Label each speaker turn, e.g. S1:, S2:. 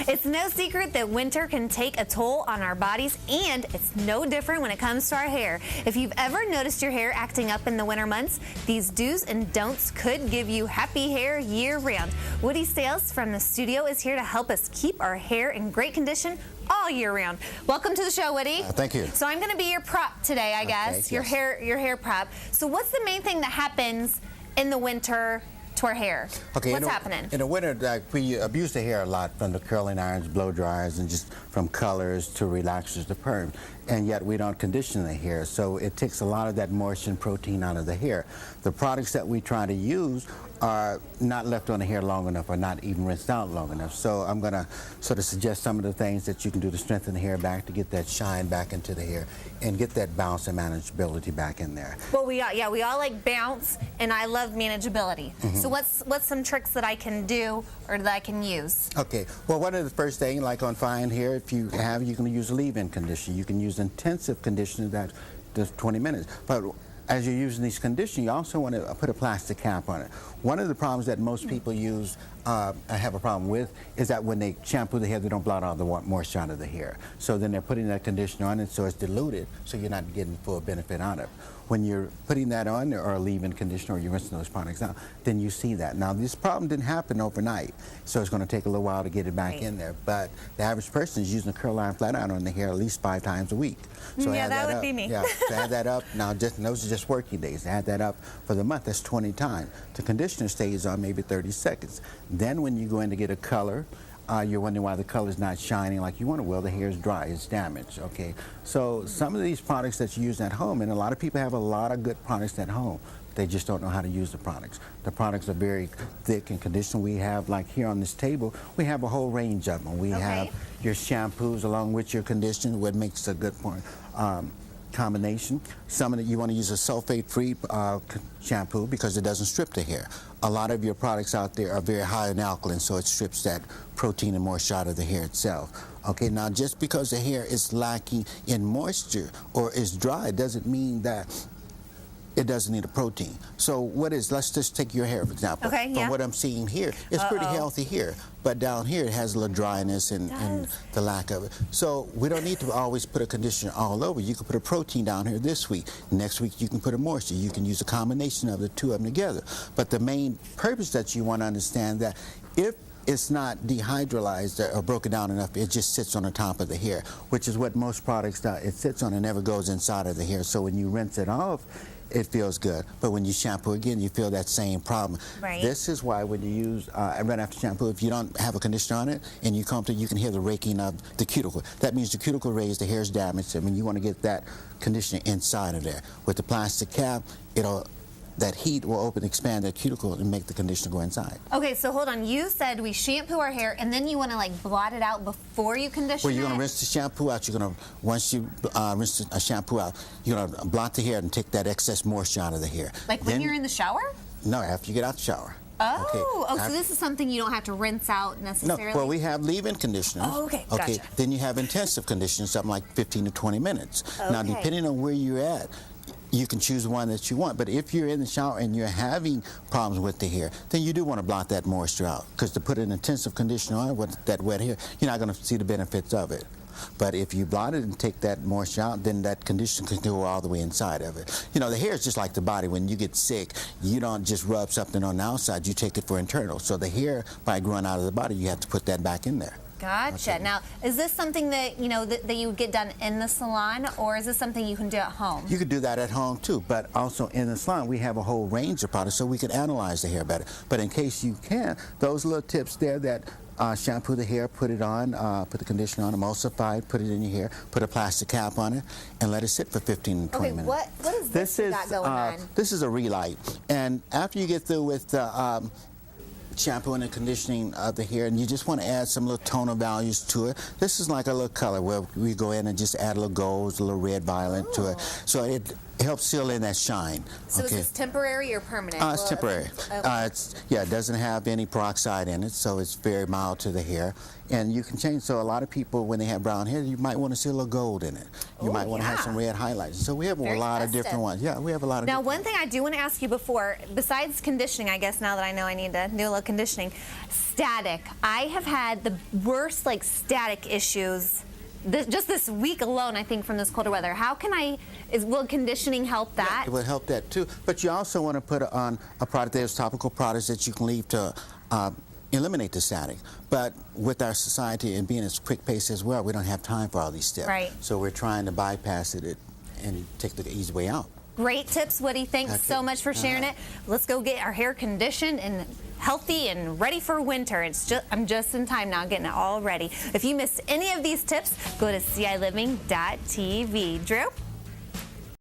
S1: It's no secret that winter can take a toll on our bodies, and it's no different when it comes to our hair. If you've ever noticed your hair acting up in the winter months, these do's and don'ts could give you happy hair year-round. Woodie Sales from the studio is here to help us keep our hair in great condition all year round. Welcome to the show, Woodie.
S2: Thank you.
S1: So I'm going to be your prop today, I guess. Your hair prop. So what's the main thing that happens in the winter to our hair?
S2: Okay,
S1: what's happening?
S2: In the winter, we abuse the hair a lot, from the curling irons, blow dryers, and just from colors to relaxers to perms. And yet we don't condition the hair, so it takes a lot of that moisture and protein out of the hair. The products that we try to use are not left on the hair long enough, or not even rinsed out long enough. So I'm going to sort of suggest some of the things that you can do to strengthen the hair back, to get that shine back into the hair and get that bounce and manageability back in there.
S1: Well, we all like bounce, and I love manageability. So what's some tricks that I can do or that I can use?
S2: Okay, well, one of the first things, like on fine hair, if you have, you can use leave-in conditioner. You can use intensive conditioner that's just 20 minutes. But as you're using these conditioners, you also want to put a plastic cap on it. One of the problems that most people use, have a problem with, is that when they shampoo the hair, they don't blot all the moisture out of the hair. So then they're putting that conditioner on it, so it's diluted, so you're not getting full benefit on it. When you're putting that on, or a leave-in conditioner, or you're rinsing those products out, then you see that. Now, this problem didn't happen overnight, so it's going to take a little while to get it back in there. But the average person is using a curl iron flat iron on the hair at least 5 times a week. So
S1: yeah, that would be me.
S2: Yeah, so add that up. Now, those are just working days. Add that up for the month. That's 20 times. The conditioner stays on maybe 30 seconds. Then when you go in to get a color, you're wondering why the color's not shining like you want it. Well, the hair is dry, it's damaged, okay? So some of these products that you use at home, and a lot of people have a lot of good products at home, they just don't know how to use the products. The products are very thick and conditioned. We have, like here on this table, we have a whole range of them. We have your shampoos along with your conditioner, what makes a good point. Combination. Some of it you want to use a sulfate-free shampoo because it doesn't strip the hair. A lot of your products out there are very high in alkaline, so it strips that protein and moisture out of the hair itself. Okay, now just because the hair is lacking in moisture or is dry doesn't mean that it doesn't need a protein. So let's just take your hair, for example.
S1: Okay,
S2: From what I'm seeing here, it's pretty healthy here, but down here it has a little dryness and the lack of it. So we don't need to always put a conditioner all over. You can put a protein down here this week. Next week you can put a moisture. You can use a combination of the two of them together. But the main purpose that you want to understand that if it's not dehydrolyzed or broken down enough, it just sits on the top of the hair, which is what most products do. It sits on and never goes inside of the hair. So when you rinse it off, it feels good, but when you shampoo again, you feel that same problem.
S1: Right.
S2: This is why when you use right after shampoo, if you don't have a conditioner on it and you comb through, you can hear the raking of the cuticle. That means the cuticle raised, the hair's damaged, and when you want to get that conditioner inside of there. With the plastic cap, that heat will expand that cuticle and make the conditioner go inside.
S1: Okay, so hold on. You said we shampoo our hair, and then you want to like blot it out before you condition it?
S2: Well, you're going to rinse the shampoo out. Once you rinse the shampoo out, you're going to blot the hair and take that excess moisture out of the hair.
S1: Like when you're in the shower?
S2: No, after you get out the shower.
S1: Oh, so this is something you don't have to rinse out necessarily?
S2: No, well, we have leave-in conditioners.
S1: Oh, okay, gotcha.
S2: Then you have intensive conditioning, something like 15 to 20 minutes.
S1: Okay.
S2: Now, depending on where you're at, you can choose one that you want. But if you're in the shower and you're having problems with the hair, then you do want to blot that moisture out. Because to put an intensive conditioner on with that wet hair, you're not going to see the benefits of it. But if you blot it and take that moisture out, then that conditioner can go all the way inside of it. You know, the hair is just like the body. When you get sick, you don't just rub something on the outside, you take it for internal. So the hair, by growing out of the body, you have to put that back in there.
S1: Gotcha. Okay. Now, is this something that, that you would get done in the salon, or is this something you can do at home?
S2: You could do that at home too, but also in the salon we have a whole range of products so we can analyze the hair better. But in case you can't, those little tips there that shampoo the hair, put it on, put the conditioner on, emulsify it, put it in your hair, put a plastic cap on it, and let it sit for 15 to 20 minutes.
S1: What is this you got going on?
S2: This is a relight, and after you get through with shampooing and conditioning of the hair, and you just want to add some little toner values to it. This is like a little color where we go in and just add a little gold, a little red, violet to it. So It helps seal in that shine.
S1: So is this temporary or permanent?
S2: It's temporary. It doesn't have any peroxide in it, so it's very mild to the hair. And you can change. So a lot of people, when they have brown hair, you might want to see a little gold in it. You might want to have some red highlights. So we have a lot of different ones. Yeah, we have a lot of.
S1: Now, one thing I do want to ask you before, besides conditioning, I guess now that I know I need to do a little conditioning, static. I have had the worst static issues. Just this week alone, I think, from this colder weather. How can will conditioning help that?
S2: Yeah, it would help that too. But you also want to put on a product. There's topical products that you can leave to eliminate the static. But with our society and being as quick paced as well, we don't have time for all these steps.
S1: Right.
S2: So we're trying to bypass it and take the easy way out.
S1: Great tips, Woody. Thanks so much for sharing it. Let's go get our hair conditioned and healthy and ready for winter. I'm just in time now getting it all ready. If you missed any of these tips, go to CILiving.tv. Drew?